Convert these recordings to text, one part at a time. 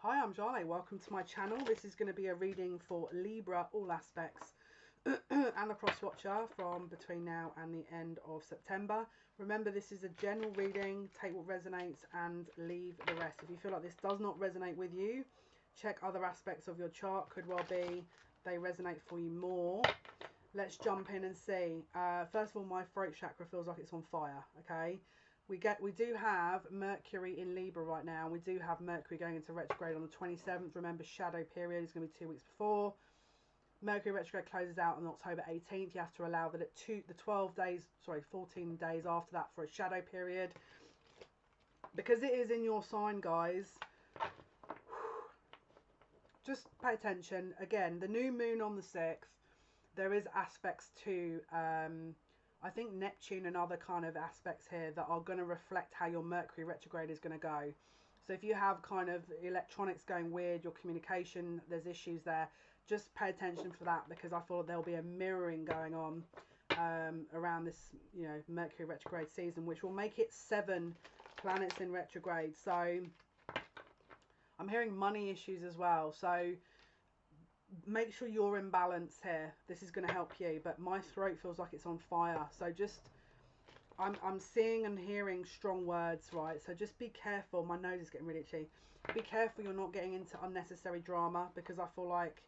Hi, I'm Jale. Welcome to my channel. This is going to be a reading for Libra, all aspects, and a cross watcher from between now and the end of September. Remember, this is a general reading. Take what resonates and leave the rest. If you feel like this does not resonate with you, check other aspects of your chart. Could well be they resonate for you more. Let's jump in and see. First of all, my throat chakra feels like it's on fire. Okay. We do have Mercury in Libra right now. We do have Mercury going into retrograde on the 27th. Remember, shadow period is going to be 2 weeks before. Mercury retrograde closes out on October 18th. You have to allow that at 14 days after that for a shadow period. Because it is in your sign, guys, just pay attention. Again, the new moon on the 6th, there is aspects to I think Neptune and other kind of aspects here that are going to reflect how your Mercury retrograde is going to go. So if you have kind of electronics going weird, your communication, there's issues there, just pay attention for that, because I feel there'll be a mirroring going on around this, Mercury retrograde season, which will make it 7 planets in retrograde. So I'm hearing money issues as well. So make sure you're in balance here. This is going to help you, but my throat feels like it's on fire. So just, I'm seeing and hearing strong words, right? So just be careful. My nose is getting really itchy. Be careful you're not getting into unnecessary drama, because I feel like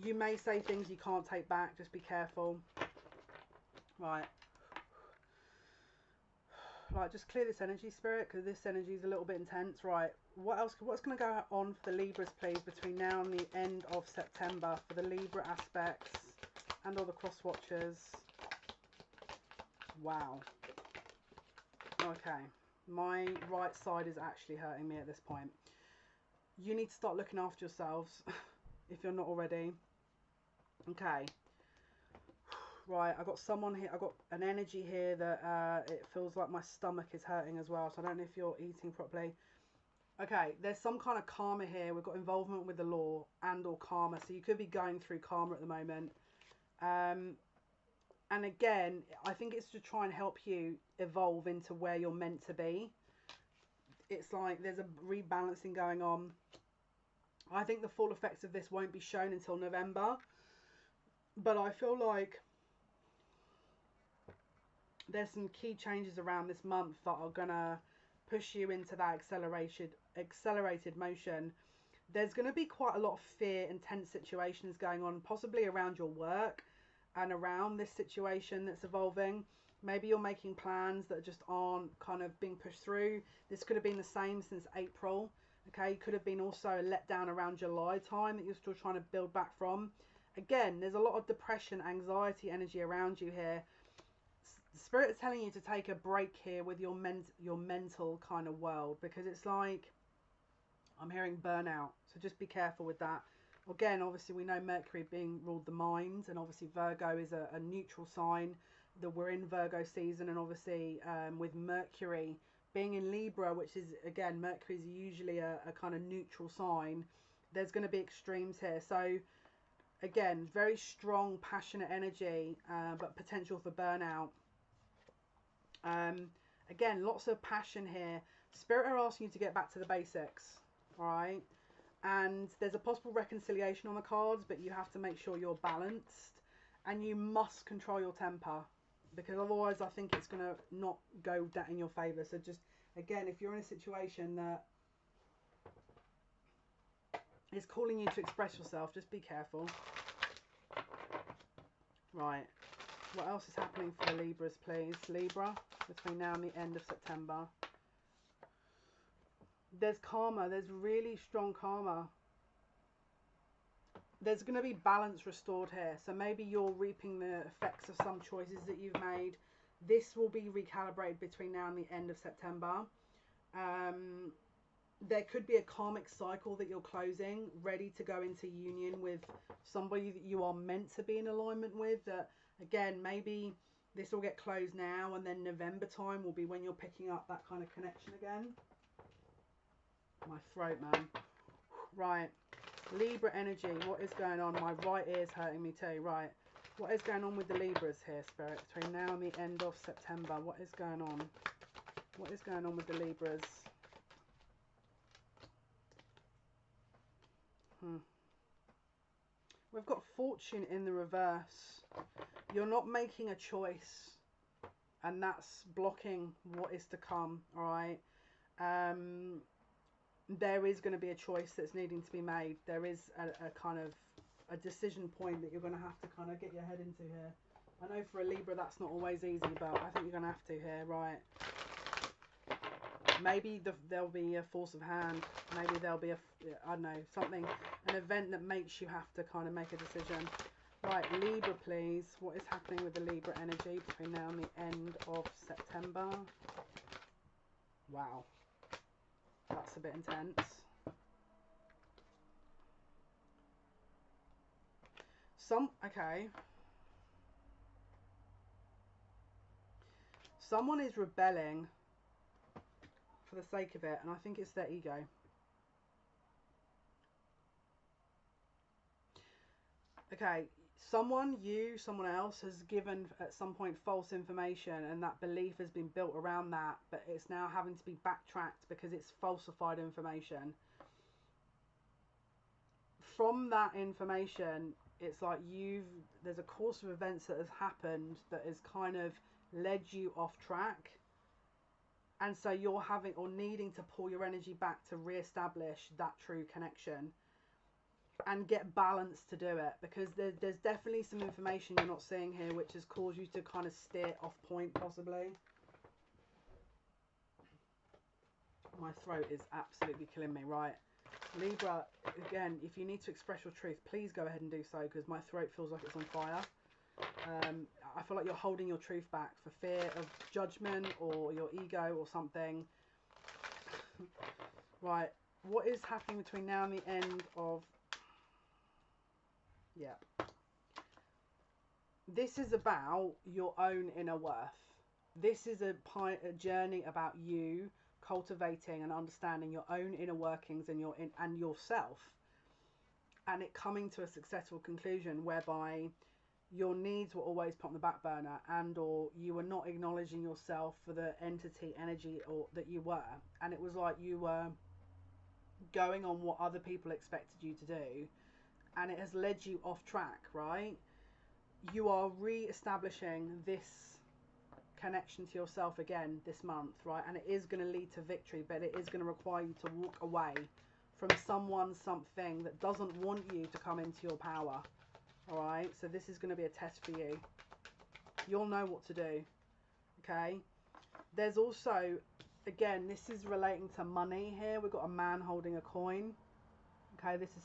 you may say things you can't take back. Just be careful. Right. Right, just clear this energy, Spirit, because this energy is a little bit intense. Right, what else? What's going to go on for the Libras, please, between now and the end of September for the Libra aspects and all the cross watchers? Wow. Okay, my right side is actually hurting me at this point. You need to start looking after yourselves if you're not already. Okay. Right, I got someone here, I got an energy here that it feels like my stomach is hurting as well. So I don't know if you're eating properly. Okay, there's some kind of karma here. We've got involvement with the law and or karma. So you could be going through karma at the moment. And again, I think it's to try and help you evolve into where you're meant to be. It's like there's a rebalancing going on. I think the full effects of this won't be shown until November. But I feel like there's some key changes around this month that are gonna push you into that accelerated motion. There's gonna be quite a lot of fear and tense situations going on, possibly around your work and around this situation that's evolving. Maybe you're making plans that just aren't kind of being pushed through. This could have been the same since April. Okay, could have been also a letdown around July time that you're still trying to build back from. Again, there's a lot of depression, anxiety energy around you here. The Spirit is telling you to take a break here with your mental kind of world, because it's like I'm hearing burnout. So just be careful with that. Again, obviously we know Mercury being ruled the mind, and obviously Virgo is a neutral sign. That we're in Virgo season, and obviously with Mercury being in Libra, which is, again, Mercury is usually a kind of neutral sign. There's going to be extremes here. So again, very strong, passionate energy, but potential for burnout. Again, lots of passion here. Spirit are asking you to get back to the basics, all right? And there's a possible reconciliation on the cards, but you have to make sure you're balanced, and you must control your temper, because otherwise I think it's going to not go that in your favour. So just, again, if you're in a situation that is calling you to express yourself, just be careful. Right. What else is happening for the Libras, please? Libra, between now and the end of September. There's karma. There's really strong karma. There's going to be balance restored here. So maybe you're reaping the effects of some choices that you've made. This will be recalibrated between now and the end of September. There could be a karmic cycle that you're closing, ready to go into union with somebody that you are meant to be in alignment with. That, again, maybe this will get closed now, and then November time will be when you're picking up that kind of connection again. My throat, man. Right. Libra energy. What is going on? My right ear's hurting me too. Right. What is going on with the Libras here, Spirit? Between now and the end of September. What is going on? What is going on with the Libras? We've got fortune in the reverse. You're not making a choice, and that's blocking what is to come, all right? There is going to be a choice that's needing to be made. There is a kind of a decision point that you're going to have to kind of get your head into here. I know for a Libra that's not always easy, but I think you're going to have to here, right? Maybe there'll be a force of hand. Maybe there'll be I don't know, something, an event that makes you have to kind of make a decision. Right, Libra, please. What is happening with the Libra energy between now and the end of September? Wow. That's a bit intense. Okay. Someone is rebelling for the sake of it, and I think it's their ego. Okay, someone else has given at some point false information, and that belief has been built around that, but it's now having to be backtracked because it's falsified information. From that information, it's like there's a course of events that has happened that has kind of led you off track, and so you're having or needing to pull your energy back to re-establish that true connection and get balance to do it, because there's definitely some information you're not seeing here which has caused you to kind of steer off point, possibly. My throat is absolutely killing me. Right, Libra, again, if you need to express your truth, please go ahead and do so, because my throat feels like it's on fire. I feel like you're holding your truth back for fear of judgment or your ego or something. Right, what is happening between now and the end of... Yeah. This is about your own inner worth. This is a journey about you cultivating and understanding your own inner workings and yourself, and it coming to a successful conclusion whereby your needs were always put on the back burner, and or you were not acknowledging yourself for the energy or that you were, and it was like you were going on what other people expected you to do, and it has led you off track, right? You are re-establishing this connection to yourself again this month, right? And it is going to lead to victory, but it is going to require you to walk away from something that doesn't want you to come into your power. All right, so this is going to be a test for you. You'll know what to do. Okay, there's also, again, this is relating to money here. We've got a man holding a coin. Okay, this is,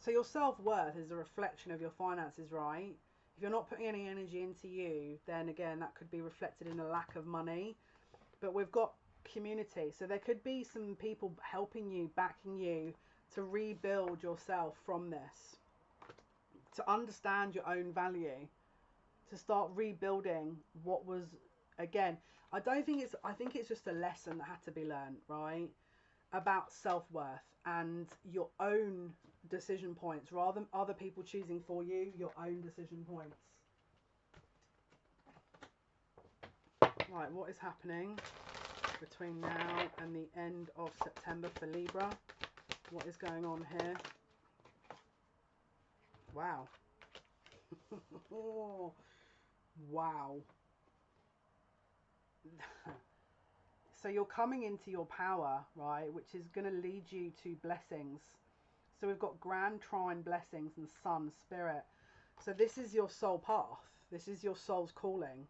so your self-worth is a reflection of your finances, right? If you're not putting any energy into you, then again, that could be reflected in a lack of money. But we've got community, so there could be some people helping you, backing you to rebuild yourself from this, to understand your own value, to start rebuilding what was, again, I think it's just a lesson that had to be learned, right? About self-worth and your own decision points, rather than other people choosing for you, your own decision points. Right, what is happening between now and the end of September for Libra? What is going on here? Wow. Wow. So you're coming into your power, right, which is going to lead you to blessings. So we've got grand trine blessings and sun, spirit. So this is your soul path. This is your soul's calling.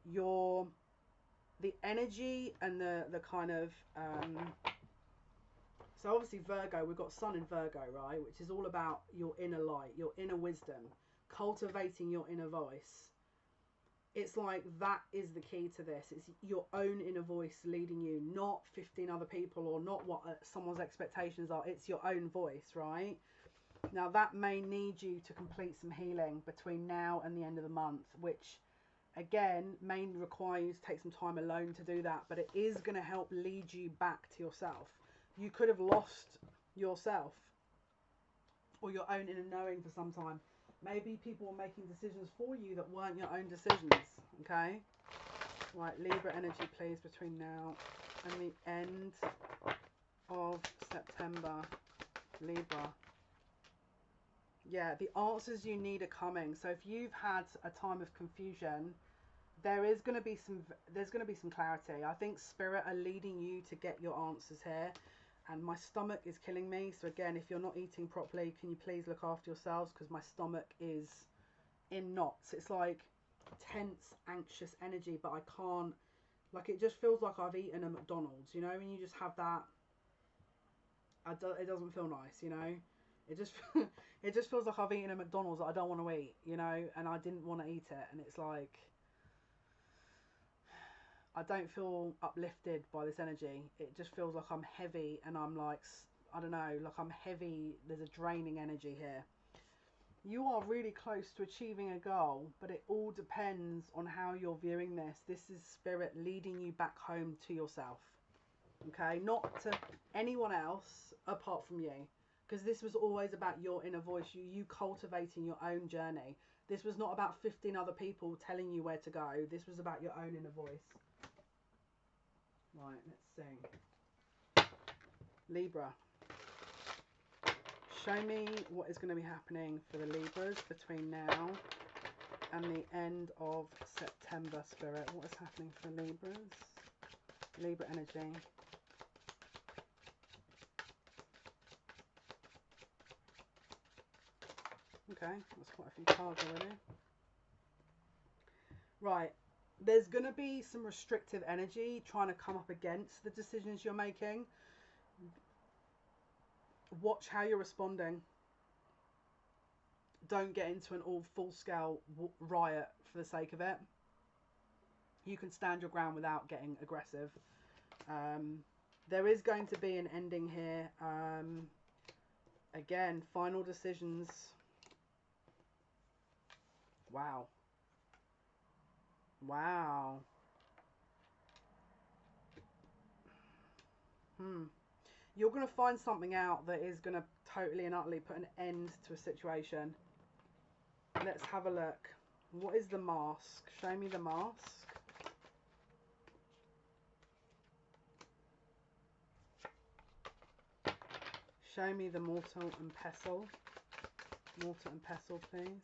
The energy and the kind of... so obviously Virgo, we've got sun in Virgo, right, which is all about your inner light, your inner wisdom, cultivating your inner voice. It's like that is the key to this. It's your own inner voice leading you, not 15 other people or not what someone's expectations are. It's your own voice, right? Now that may need you to complete some healing between now and the end of the month, which again may require you to take some time alone to do that, but it is going to help lead you back to yourself. You could have lost yourself or your own inner knowing for some time. Maybe people were making decisions for you that weren't your own decisions, okay? Right, Libra energy, please, between now and the end of September. Libra. Yeah, the answers you need are coming. So if you've had a time of confusion, there's going to be some clarity. I think spirit are leading you to get your answers here. And my stomach is killing me. So again, if you're not eating properly, can you please look after yourselves, because my stomach is in knots. It's like tense, anxious energy, but I can't, like, it just feels like I've eaten a McDonald's, you know, and you just have that, it doesn't feel nice, you know. It just it just feels like I've eaten a McDonald's that I don't want to eat, you know, and I didn't want to eat it, and it's like I don't feel uplifted by this energy. It just feels like I'm heavy, and I'm like, I don't know, like I'm heavy. There's a draining energy here. You are really close to achieving a goal, but it all depends on how you're viewing this. This is spirit leading you back home to yourself. Okay, not to anyone else apart from you, because this was always about your inner voice, you cultivating your own journey. This was not about 15 other people telling you where to go. This was about your own inner voice. Right, let's sing. Libra, show me what is going to be happening for the Libras between now and the end of September, spirit. What is happening for the Libras? Libra energy. Okay, that's quite a few cards already. Right, there's going to be some restrictive energy trying to come up against the decisions you're making. Watch how you're responding. Don't get into an all full-scale riot for the sake of it. You can stand your ground without getting aggressive. There is going to be an ending here. Again, final decisions. Wow. Wow. You're going to find something out that is going to totally and utterly put an end to a situation. Let's have a look. What is the mask? Show me the mask. Show me the mortal and pestle. Mortar and pestle, please.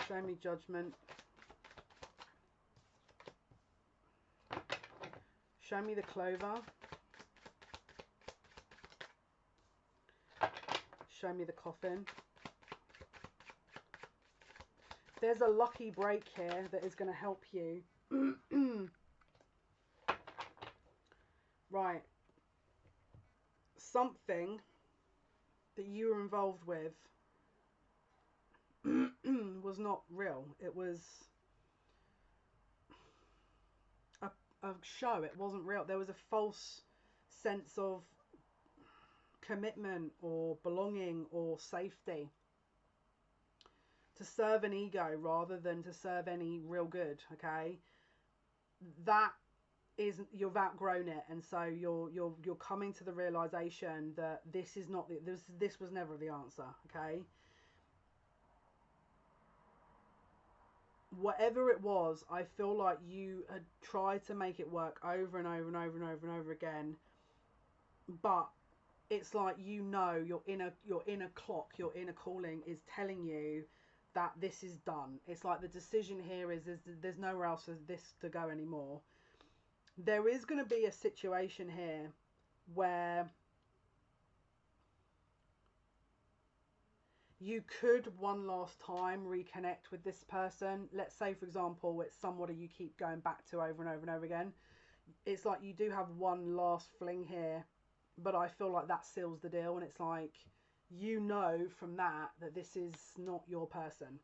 Show me judgment. Show me the clover. Show me the coffin. There's a lucky break here that is going to help you. Right. Something that you were involved with was not real. It was a show. It wasn't real. There was a false sense of commitment or belonging or safety to serve an ego rather than to serve any real good. Okay, that is, you've outgrown it, and so you're coming to the realization that this is not this was never the answer. Okay, whatever it was, I feel like you had tried to make it work over and over and over and over and over again, but it's like, you know, your inner clock, your inner calling is telling you that this is done. It's like the decision here is there's nowhere else for this to go anymore. There is going to be a situation here where you could one last time reconnect with this person. Let's say, for example, it's somebody you keep going back to over and over and over again. It's like you do have one last fling here, but I feel like that seals the deal, and it's like, you know from that this is not your person.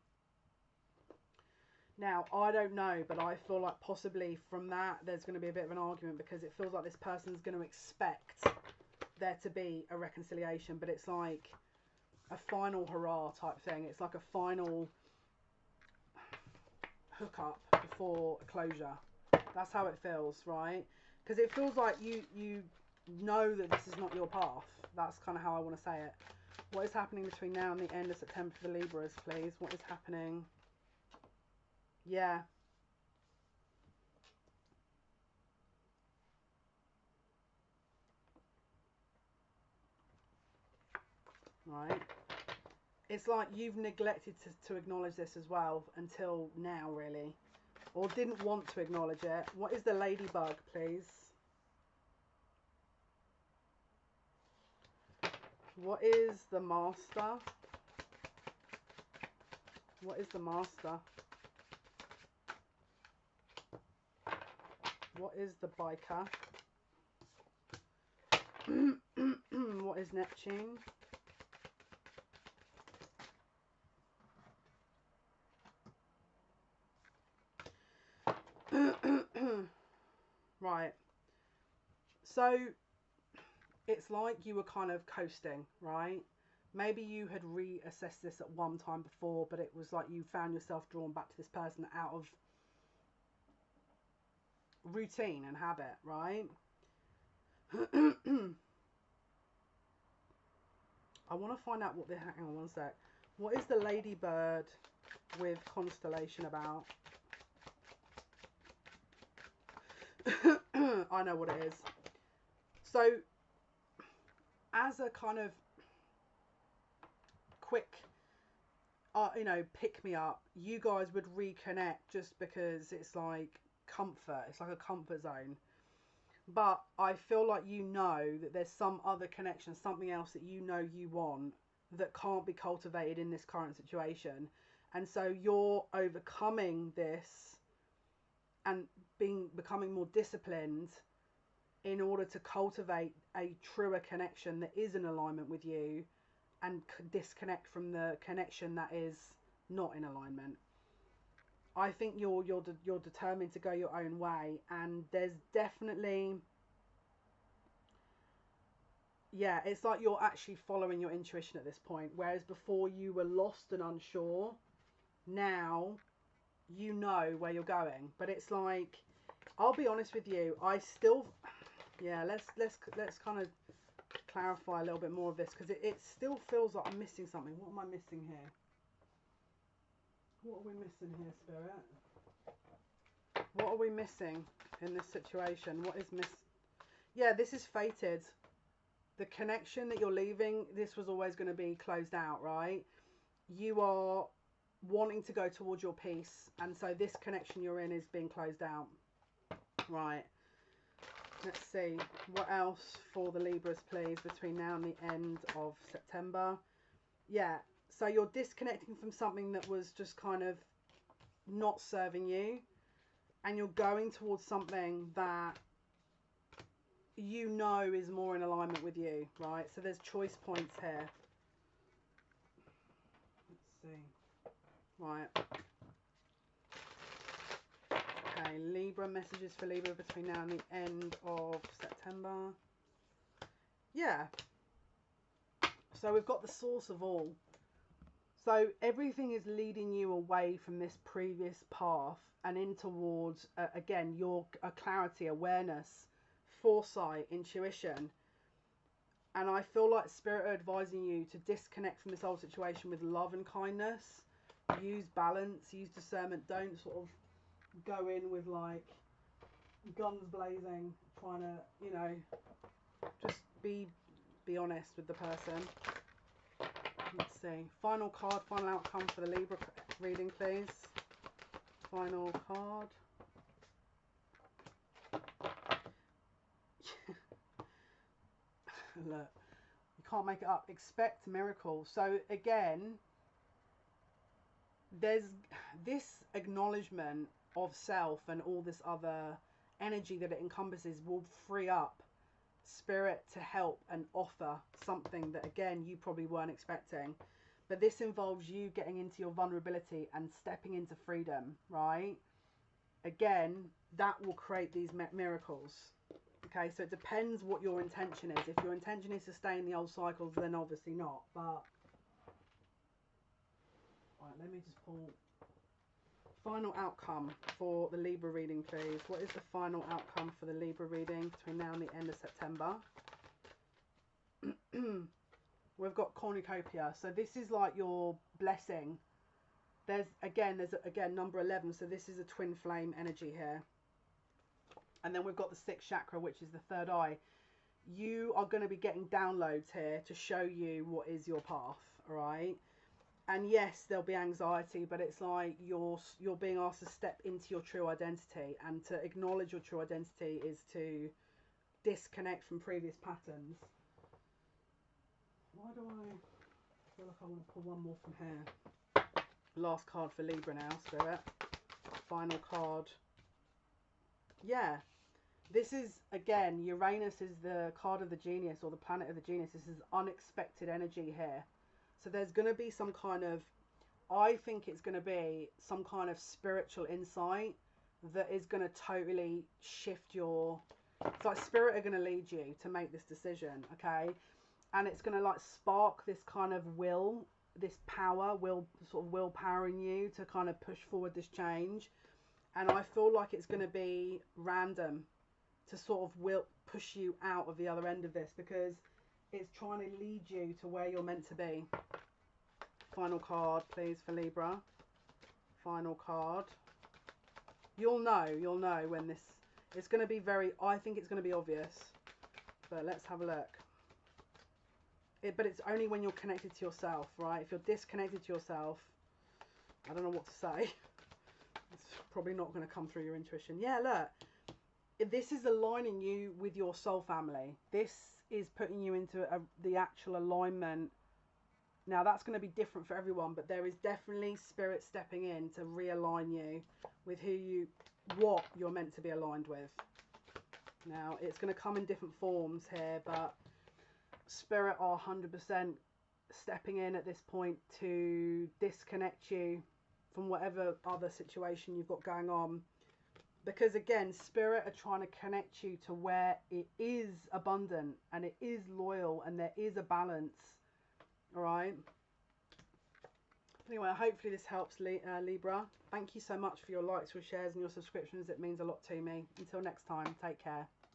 Now, I don't know, but I feel like possibly from that there's going to be a bit of an argument, because it feels like this person's going to expect there to be a reconciliation, but it's like a final hurrah type thing. It's like a final hookup before closure. That's how it feels, right? Because it feels like you know that this is not your path. That's kind of how I want to say it. What is happening between now and the end of September for the Libras, please? What is happening? Yeah. right? It's like you've neglected to acknowledge this as well until now, really. Or didn't want to acknowledge it. What is the ladybug, please? What is the master? What is the master? What is the biker? What is Neptune? Right. So it's like you were kind of coasting, right? Maybe you had reassessed this at one time before, but it was like you found yourself drawn back to this person out of routine and habit, right? I want to find out what the... Hang on one sec. What is the ladybird with constellation about? I know what it is. So, as a kind of quick, you know, pick me up, you guys would reconnect just because it's like comfort. It's like a comfort zone. But I feel like you know that there's some other connection, something else that you know you want that can't be cultivated in this current situation. And so you're overcoming this and becoming more disciplined in order to cultivate a truer connection that is in alignment with you and disconnect from the connection that is not in alignment. I think you're determined to go your own way, and there's definitely, yeah, it's like you're actually following your intuition at this point, whereas before you were lost and unsure. Now you know where you're going, but it's like, I'll be honest with you, I still, yeah, let's kind of clarify a little bit more of this, because it still feels like I'm missing something. What am I missing here? What are we missing here, Spirit? What are we missing in this situation? What is Yeah, this is fated. The connection that you're leaving, this was always going to be closed out, right? You are wanting to go towards your peace, and so this connection you're in is being closed out. Right. Let's see. What else for the Libras, please, between now and the end of September? Yeah. So you're disconnecting from something that was just kind of not serving you, and you're going towards something that you know is more in alignment with you, right? So there's choice points here. Let's see. Right. Okay, Libra, messages for Libra between now and the end of September. Yeah. So we've got the source of all. So everything is leading you away from this previous path and in towards, again, your clarity, awareness, foresight, intuition. And I feel like Spirit are advising you to disconnect from this old situation with love and kindness. Use balance, use discernment. Don't sort of go in with like guns blazing, trying to, you know, just be honest with the person. Let's see. Final card, final outcome for the Libra reading, please. Final card. Look, you can't make it up. Expect miracles. So again, there's this acknowledgement of self and all this other energy that it encompasses will free up Spirit to help and offer something that, again, you probably weren't expecting. But this involves you getting into your vulnerability and stepping into freedom, right? Again, that will create these miracles. Okay, so it depends what your intention is. If your intention is to stay in the old cycles, then obviously not. But right, let me just pull final outcome for the Libra reading, please. What is the final outcome for the Libra reading between now and the end of September? We've got cornucopia. So this is like your blessing. There's again number 11. So this is a twin flame energy here. And then we've got the sixth chakra, which is the third eye. you are going to be getting downloads here to show you what is your path, all right? And yes, there'll be anxiety, but it's like you're being asked to step into your true identity, and to acknowledge your true identity is to disconnect from previous patterns. Why do I feel like I want to pull one more from here? Last card for Libra now, Spirit. Final card. Yeah. This is, again, Uranus is the card of the genius, or the planet of the genius. This is unexpected energy here. So there's going to be some kind of, I think it's going to be some kind of spiritual insight that is going to totally shift your, it's like spirit are going to lead you to make this decision, okay? And it's going to like spark this kind of will, this power, sort of willpowering you to kind of push forward this change. And I feel like it's going to be random to sort of push you out of the other end of this, because it's trying to lead you to where you're meant to be. Final card, please, for Libra. Final card. You'll know when this, it's going to be I think it's going to be obvious. But let's have a look. But it's only when you're connected to yourself, right? If you're disconnected to yourself, I don't know what to say. It's probably not going to come through your intuition. Yeah, look. This is aligning you with your soul family. This is putting you into the actual alignment. Now, that's going to be different for everyone, but there is definitely spirit stepping in to realign you with what you're meant to be aligned with. Now, it's going to come in different forms here, but spirit are 100% stepping in at this point to disconnect you from whatever other situation you've got going on. Because again, spirit are trying to connect you to where it is abundant and it is loyal and there is a balance. All right. Anyway, hopefully this helps, Libra. Thank you so much for your likes, your shares and your subscriptions. It means a lot to me. Until next time, take care.